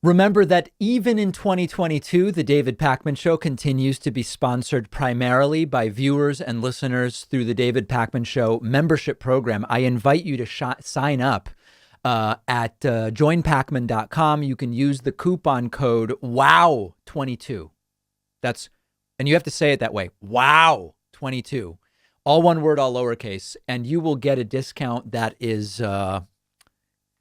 Remember that even in 2022, the David Pakman Show continues to be sponsored primarily by viewers and listeners through the David Pakman Show membership program. I invite you to sign up at joinpakman.com. You can use the coupon code WOW22. And you have to say it that way, WOW22. All one word, all lowercase, and you will get a discount that is...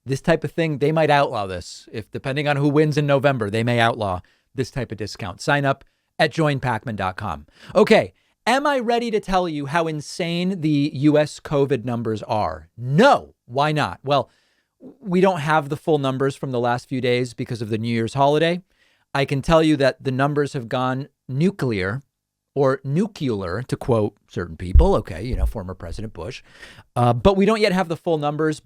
this type of thing, they might outlaw this. If depending on who wins in November, they may outlaw this type of discount. Sign up at joinpakman.com. Okay, am I ready to tell you how insane the U.S. COVID numbers are? No. Why not? Well, we don't have the full numbers from the last few days because of the New Year's holiday. I can tell you that the numbers have gone nuclear, to quote certain people. Okay, former President Bush. But we don't yet have the full numbers.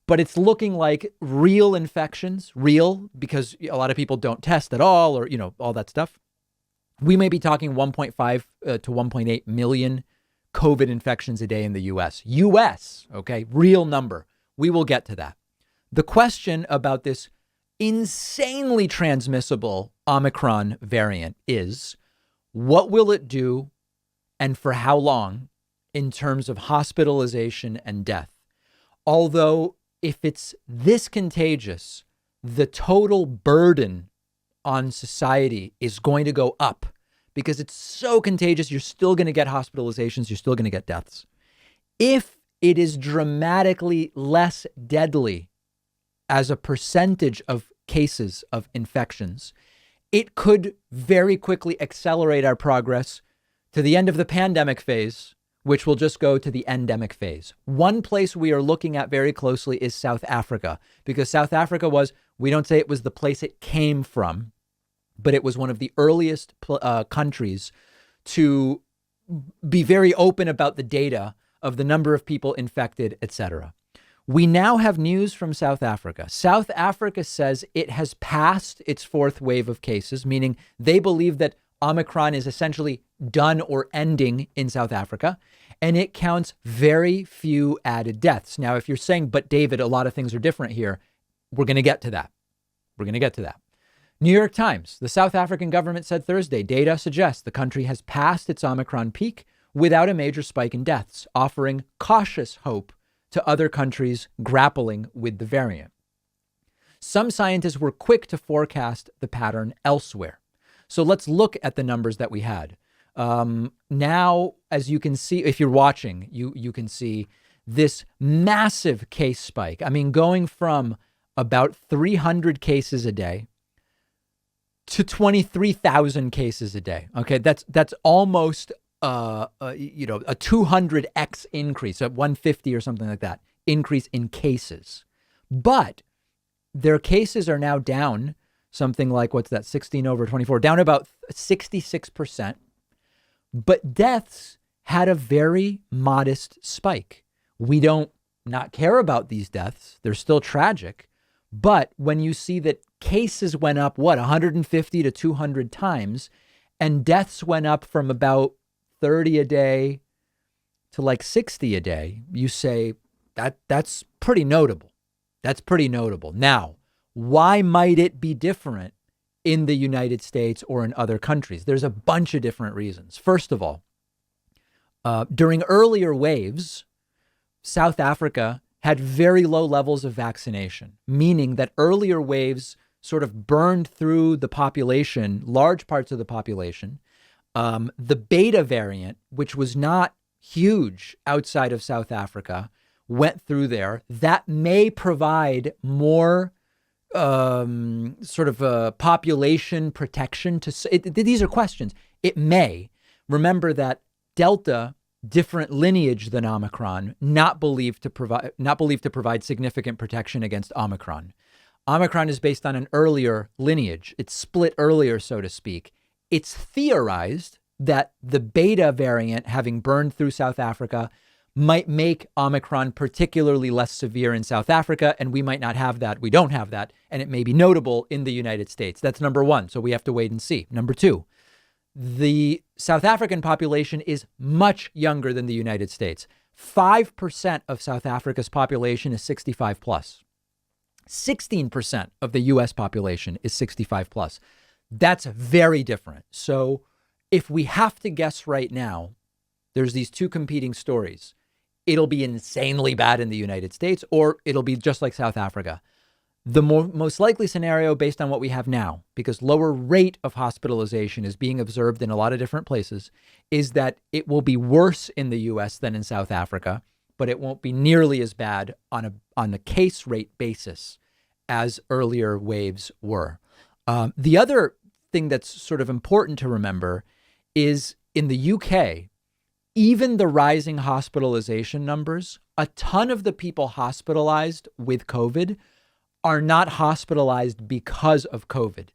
But it's looking like real infections, because a lot of people don't test at all or, all that stuff. We may be talking 1.5 to 1.8 million COVID infections a day in the U.S. Okay, real number. We will get to that. The question about this insanely transmissible Omicron variant is, what will it do and for how long in terms of hospitalization and death? Although, if it's this contagious, the total burden on society is going to go up because it's so contagious. You're still going to get hospitalizations. You're still going to get deaths. If it is dramatically less deadly as a percentage of cases of infections, it could very quickly accelerate our progress to the end of the pandemic phase, which will just go to the endemic phase. One place we are looking at very closely is South Africa, because South Africa we don't say it was the place it came from, but it was one of the earliest countries to be very open about the data of the number of people infected, etc. We now have news from South Africa. South Africa says it has passed its fourth wave of cases, meaning they believe that Omicron is essentially done or ending in South Africa, and it counts very few added deaths. Now, if you're saying, but David, a lot of things are different here, we're going to get to that. New York Times, the South African government said Thursday, data suggests the country has passed its Omicron peak without a major spike in deaths, offering cautious hope to other countries grappling with the variant. Some scientists were quick to forecast the pattern elsewhere. So let's look at the numbers that we had. Now, as you can see, if you're watching, you can see this massive case spike. I mean, going from about 300 cases a day to 23,000 cases a day. Okay, that's almost a 200x increase, a 150 or something like that increase in cases. But their cases are now down something like, 16 over 24, down about 66%. But deaths had a very modest spike. We don't not care about these deaths. They're still tragic. But when you see that cases went up, 150 to 200 times, and deaths went up from about 30 a day to like 60 a day, you say that's pretty notable. That's pretty notable. Now, why might it be different in the United States or in other countries? There's a bunch of different reasons. First of all, during earlier waves, South Africa had very low levels of vaccination, meaning that earlier waves sort of burned through the population, large parts of the population. The beta variant, which was not huge outside of South Africa, went through there. That may provide more population protection these are questions. It may. Remember that Delta, different lineage than Omicron, not believed to provide significant protection against Omicron. Omicron is based on an earlier lineage. It's split earlier, so to speak. It's theorized that the beta variant, having burned through South Africa, might make Omicron particularly less severe in South Africa, and we might not have that. We don't have that, and it may be notable in the United States. That's number one, so we have to wait and see. Number two, the South African population is much younger than the United States. 5% of South Africa's population is 65 plus. 16% of the US population is 65 plus. That's very different. So if we have to guess right now, there's these two competing stories. It'll be insanely bad in the United States, or it'll be just like South Africa. The most likely scenario based on what we have now, because lower rate of hospitalization is being observed in a lot of different places, is that it will be worse in the US than in South Africa, but it won't be nearly as bad on a case rate basis as earlier waves were. The other thing that's sort of important to remember is in the UK, even the rising hospitalization numbers, a ton of the people hospitalized with COVID are not hospitalized because of COVID.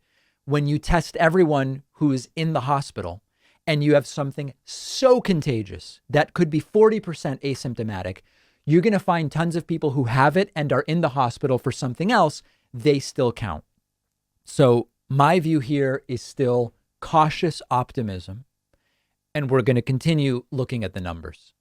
When you test everyone who is in the hospital and you have something so contagious that could be 40% asymptomatic, you're going to find tons of people who have it and are in the hospital for something else. They still count. So my view here is still cautious optimism, and we're going to continue looking at the numbers.